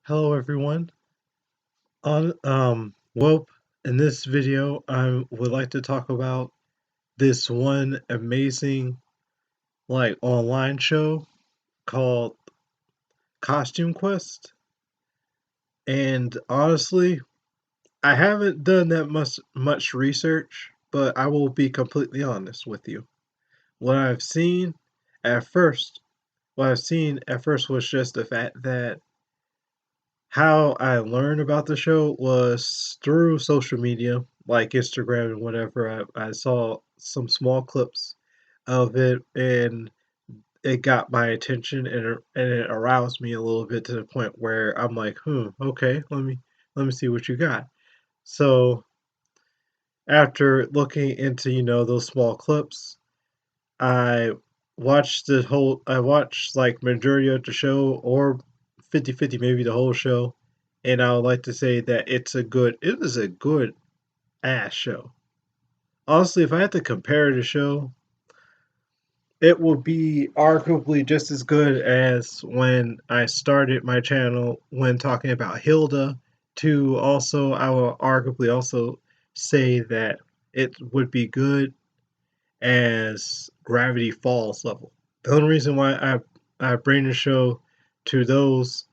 Hello everyone. Well, in this video, I would like to talk about this one amazing online show called Costume Quest. And honestly, I haven't done that much research, but I will be completely honest with you. What I've seen at first, what I've seen at first was just the fact that how I learned about the show was through social media, like Instagram and whatever. I saw some small clips of it, and it got my attention, and it aroused me a little bit to the point where I'm like, okay, let me see what you got. So after looking into those small clips, I I watched like majority of the show, or 50-50, maybe the whole show, and I would like to say that it is a good ass show. Honestly, if I had to compare the show, it would be arguably just as good as when I started my channel when talking about Hilda. To also, I will arguably also say that it would be good as Gravity Falls level. The only reason why I bring the show to those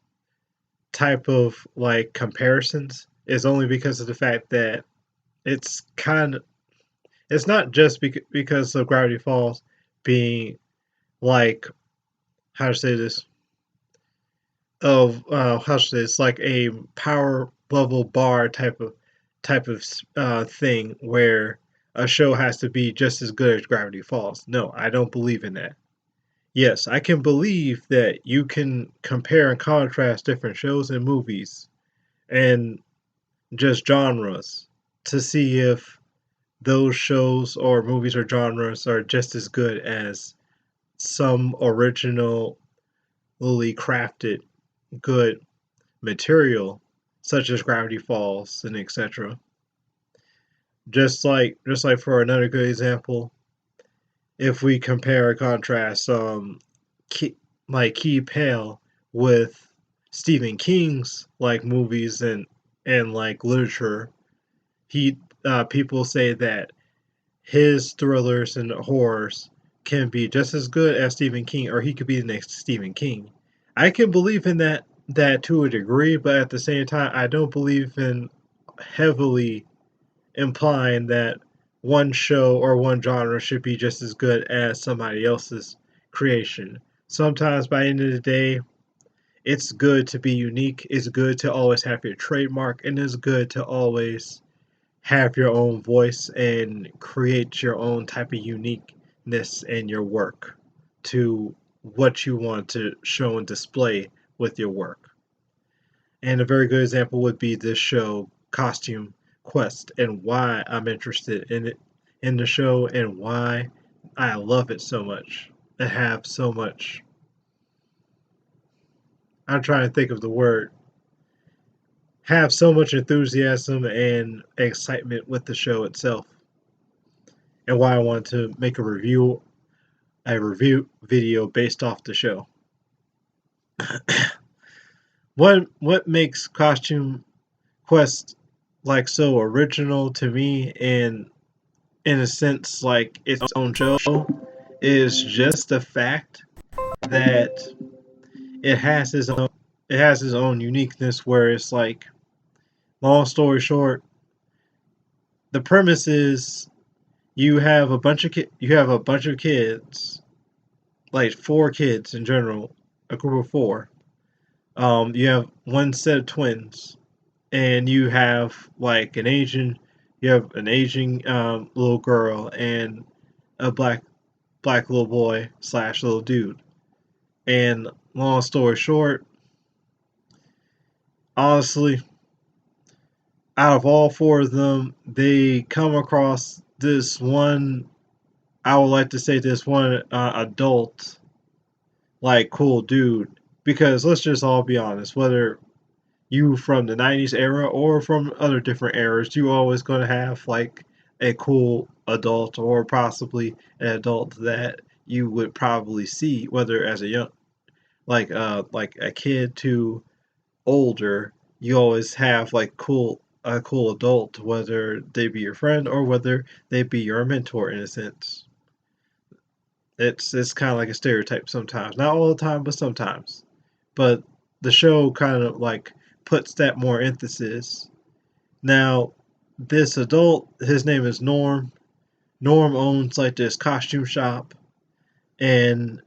type of like comparisons is only because of the fact that it's kind of it's not just because of Gravity Falls being like, how to say this, of how to say it's like a power level bar type of thing where a show has to be just as good as Gravity Falls. No, I don't believe in that. Yes, I can believe that you can compare and contrast different shows and movies and just genres to see if those shows or movies or genres are just as good as some originally crafted good material, such as Gravity Falls and etc. Just like for another good example, if we compare or contrast Key, like Key Pale with Stephen King's like movies and like literature, he people say that his thrillers and horrors can be just as good as Stephen King, or he could be the next Stephen King. I can believe in that to a degree, but at the same time, I don't believe in heavily implying that one show or one genre should be just as good as somebody else's creation. Sometimes, by the end of the day, it's good to be unique. It's good to always have your trademark, and it's good to always have your own voice and create your own type of uniqueness in your work to what you want to show and display with your work. And a very good example would be this show, Costume Quest, and why I'm interested in it, in the show, and why I love it so much. I have so much. I'm trying to think of the word. Have so much enthusiasm and excitement with the show itself, and why I want to make a review video based off the show. What makes Costume Quest like so original to me, and in a sense like its own show, is just the fact that it has its own uniqueness, where it's like, long story short, the premise is you have a bunch of kids, like four kids in general, a group of four. You have one set of twins, and you have an Asian little girl and a black little boy slash little dude. And long story short, honestly, out of all four of them, they come across this one. I would like to say this one adult, like, cool dude. Because let's just all be honest, whether you from the 90s era or from other different eras, you always going to have like a cool adult, or possibly an adult that you would probably see, whether as a young, like a kid to older, you always have like a cool adult, whether they be your friend or whether they be your mentor in a sense. It's kind of like a stereotype sometimes, not all the time, but sometimes. But the show kind of like puts that more emphasis. Now, this adult, his name is Norm. Norm owns like this costume shop, and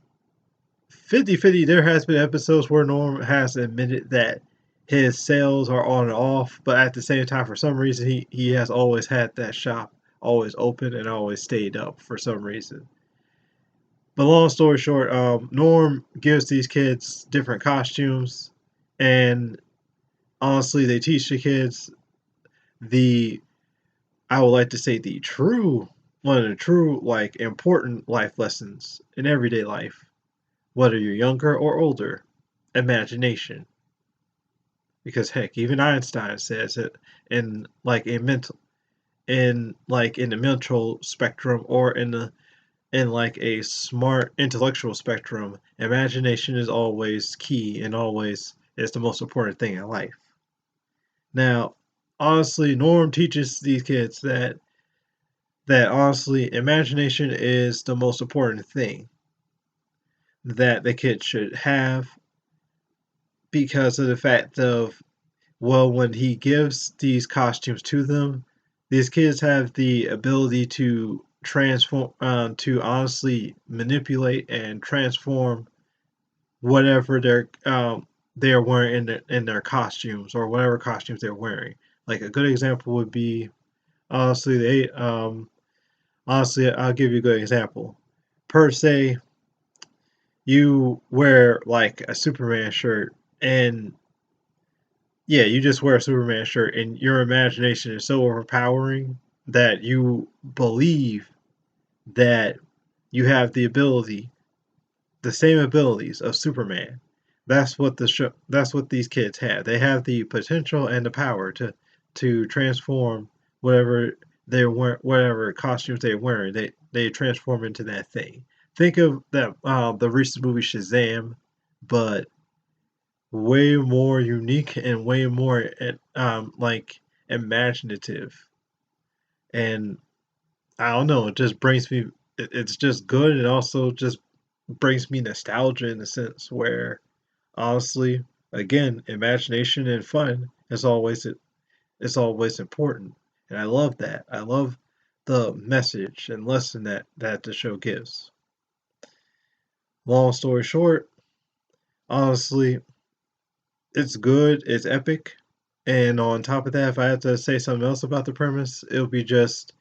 50/50, there has been episodes where Norm has admitted that his sales are on and off, but at the same time, for some reason, he has always had that shop always open and always stayed up for some reason. But long story short, Norm gives these kids different costumes, and honestly, they teach the kids the, I would like to say, the true, one of the true, like, important life lessons in everyday life, whether you're younger or older: imagination. Because heck, even Einstein says it in like a mental, in like in the mental spectrum, or in like a smart intellectual spectrum, imagination is always key and always is the most important thing in life. Now, honestly, Norm teaches these kids that honestly imagination is the most important thing that the kids should have, because of the fact of, well, when he gives these costumes to them, these kids have the ability to transform, to honestly manipulate and transform whatever they're wearing in their costumes, or whatever costumes they're wearing. Like a good example would be, honestly, honestly, I'll give you a good example. Per se, you wear like a Superman shirt, and yeah, you just wear a Superman shirt, and your imagination is so overpowering that you believe that you have the same abilities of Superman. That's what that's what these kids have. They have the potential and the power to transform whatever whatever costumes they're wearing. They transform into that thing. Think of that the recent movie Shazam, but way more unique and way more like imaginative. And I don't know, it just brings me, it's just good, and also just brings me nostalgia in a sense where, honestly, again, imagination and fun is always important. And I love that. I love the message and lesson that the show gives. Long story short, honestly, it's good, it's epic. And on top of that, if I had to say something else about the premise, it would be just,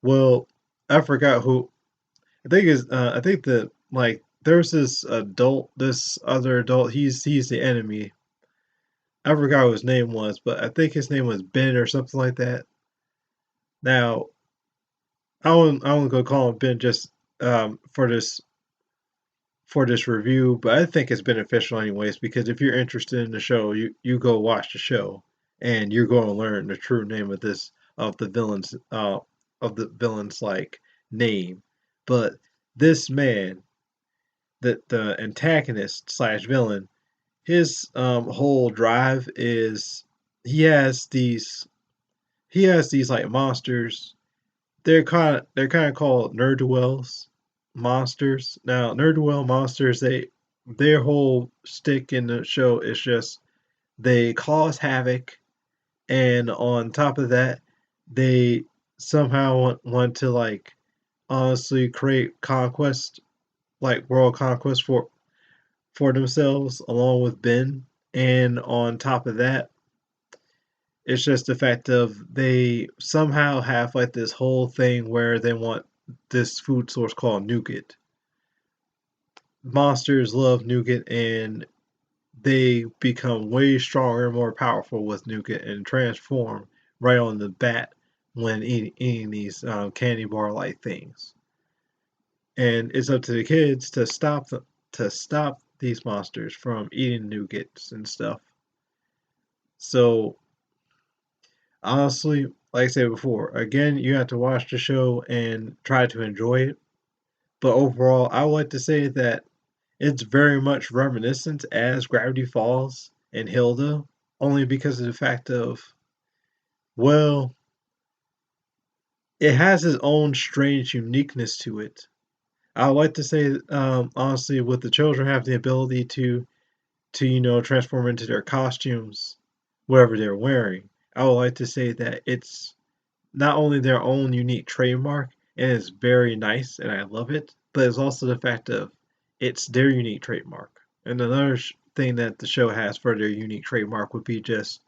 well, I forgot who. I think that like there's this other adult. He's the enemy. I forgot what his name was, but I think his name was Ben or something like that. Now I won't go call him Ben just for this review, but I think it's beneficial anyways, because if you're interested in the show, you go watch the show, and you're going to learn the true name of this of the villain's like name. But this man, the antagonist slash villain, his whole drive is, he has these he has these like monsters. They're kind of called ne'er-do-wells monsters. Now, ne'er-do-well monsters, their whole stick in the show is just they cause havoc, and on top of that, they somehow want to like honestly create conquest, like world conquest for themselves, along with Ben. And on top of that, it's just the fact of they somehow have like this whole thing where they want this food source called nougat. Monsters love nougat, and they become way stronger and more powerful with nougat and transform right on the bat when eating these candy bar like things. And it's up to the kids to stop these monsters from eating nougats and stuff. So honestly, like I said before, again, you have to watch the show and try to enjoy it. But overall, I would like to say that it's very much reminiscent as Gravity Falls and Hilda. only because of the fact of, well, it has its own strange uniqueness to it. I would like to say, honestly, with the children have the ability to transform into their costumes, whatever they're wearing. I would like to say that it's not only their own unique trademark, and it's very nice, and I love it, but it's also the fact of it's their unique trademark. And another thing that the show has for their unique trademark would be just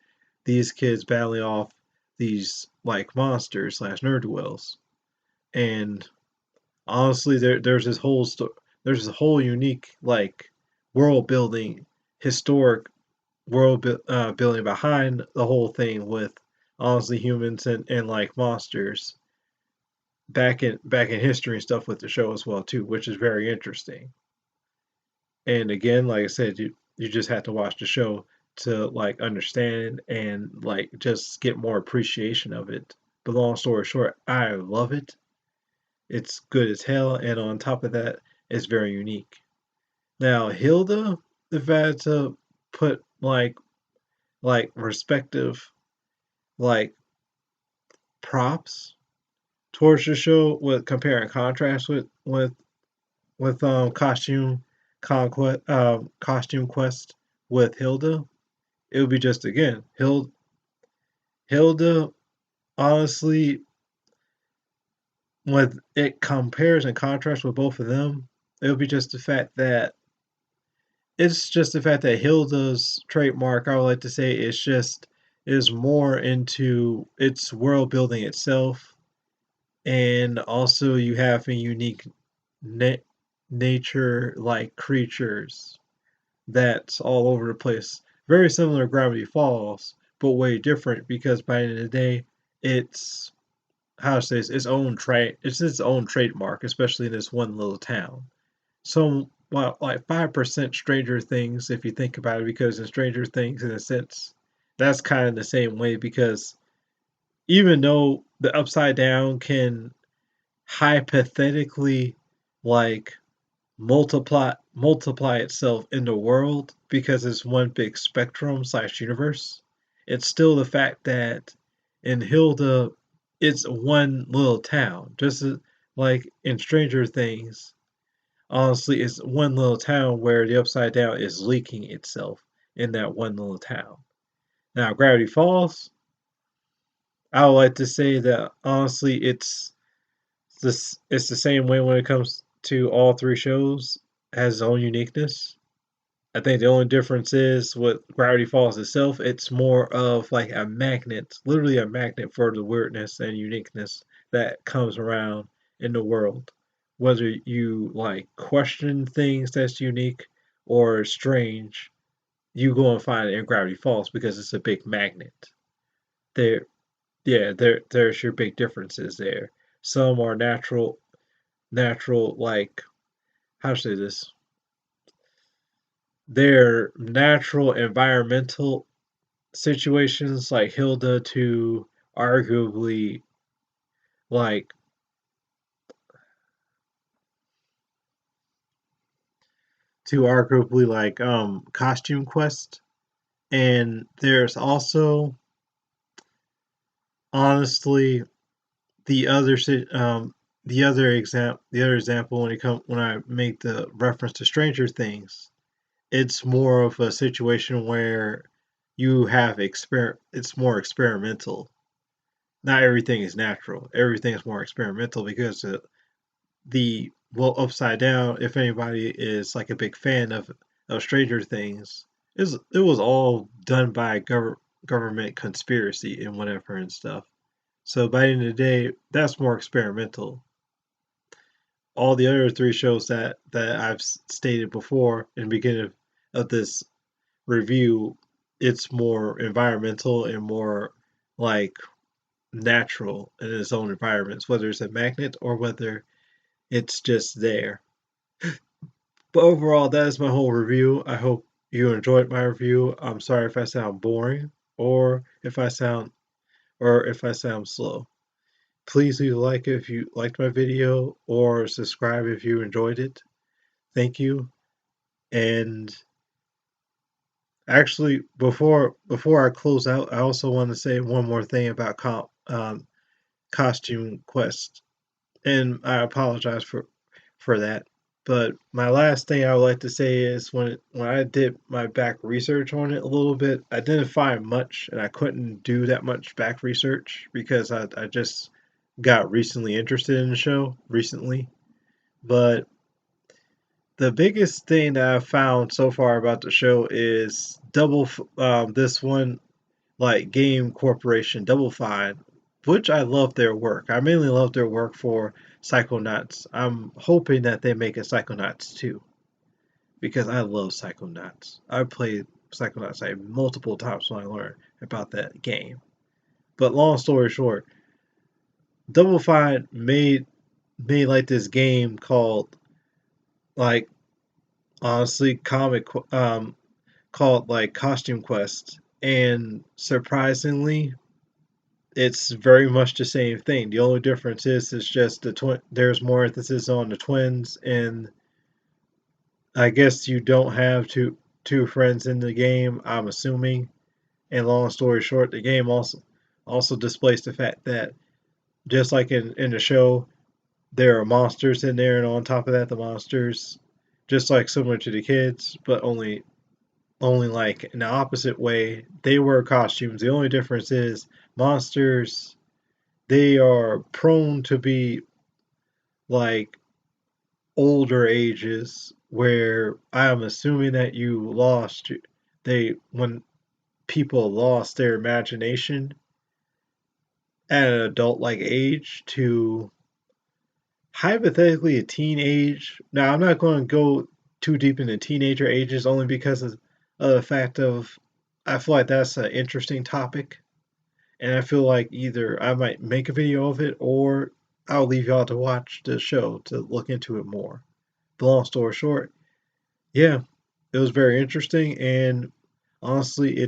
these kids battling off these like monsters slash ne'er-do-wells. And honestly, there's this whole unique like world building, historic building behind the whole thing with honestly humans and like monsters back in history and stuff with the show as well too, which is very interesting. And again, like I said, you just have to watch the show to like understand and like just get more appreciation of it. But long story short, I love it. It's good as hell, and on top of that, it's very unique. Now, Hilda, if I had to put like respective like props towards the show with compare and contrast with costume quest with Hilda, it would be just again Hilda. Honestly, when it compares and contrasts with both of them, it would be just the fact that it's just the fact that Hilda's trademark, I would like to say, is more into its world building itself, and also you have a unique na- nature like creatures that's all over the place. Very similar to Gravity Falls, but way different because by the end of the day, it's how to say it's its own trademark, especially in this one little town. So well, like 5% Stranger Things if you think about it, because in Stranger Things in a sense, that's kind of the same way because even though the upside down can hypothetically like multiply itself in the world because it's one big spectrum slash universe. It's still the fact that in Hilda, it's one little town. Just like in Stranger Things, honestly, it's one little town where the Upside Down is leaking itself in that one little town. Now, Gravity Falls, I would like to say that honestly, it's the same way when it comes to all three shows. It has its own uniqueness. I think the only difference is with Gravity Falls itself, it's more of like a magnet, literally a magnet for the weirdness and uniqueness that comes around in the world. Whether you like question things that's unique or strange, you go and find it in Gravity Falls because it's a big magnet. There, yeah, there's your big differences there. Some are natural like how to say this? They're natural environmental situations like Hilda arguably like costume quest. And there's also honestly the other the other example when I make the reference to Stranger Things, it's more of a situation where you have it's more experimental. Not everything is natural. Everything is more experimental because Upside Down, if anybody is like a big fan of Stranger Things, it was all done by government conspiracy and whatever and stuff. So by the end of the day, that's more experimental. All the other three shows that I've stated before in the beginning of this review, it's more environmental and more like natural in its own environments, whether it's a magnet or whether it's just there. But overall, that is my whole review. I hope you enjoyed my review. I'm sorry if I sound boring or if I sound slow. Please leave a like if you liked my video or subscribe if you enjoyed it. Thank you. And Actually, before I close out, I also want to say one more thing about Costume Quest, and I apologize for that. But my last thing I would like to say is when I did my back research on it a little bit, I didn't find much, and I couldn't do that much back research because I just got recently interested in the show recently. But the biggest thing that I've found so far about the show is this one like game corporation, Double Fine, which I love their work. I mainly love their work for Psychonauts. I'm hoping that they make a Psychonauts 2 because I love Psychonauts. I played Psychonauts like multiple times when I learned about that game. But long story short, Double Fine made like this game called like honestly called like Costume Quest, and surprisingly it's very much the same thing. The only difference is it's just there's more emphasis on the twins, and I guess you don't have two friends in the game, I'm assuming. And long story short, the game also displays the fact that just like in the show, there are monsters in there, and on top of that, the monsters, just like similar to the kids, but only like in the opposite way, they wear costumes. The only difference is monsters, they are prone to be like older ages where I'm assuming that you lost they when people lost their imagination at an adult like age to hypothetically a teenage. Now I'm not going to go too deep into teenager ages only because of the fact of I feel like that's an interesting topic, and I feel like either I might make a video of it or I'll leave y'all to watch the show to look into it more. The long story short, yeah, it was very interesting, and honestly,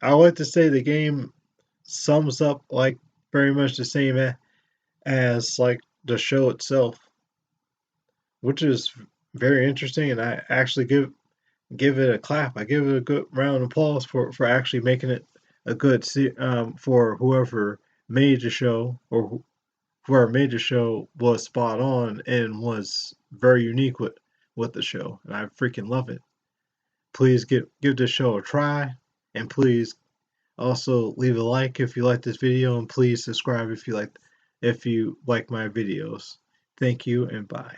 I like to say the game sums up like very much the same as like the show itself, which is very interesting, and I actually give it a clap. I give it a good round of applause for actually making it a for whoever made the show or whoever made the show was spot on and was very unique with the show, and I freaking love it. Please give this show a try, and please also leave a like if you like this video, and please subscribe if you like my videos. Thank you and bye.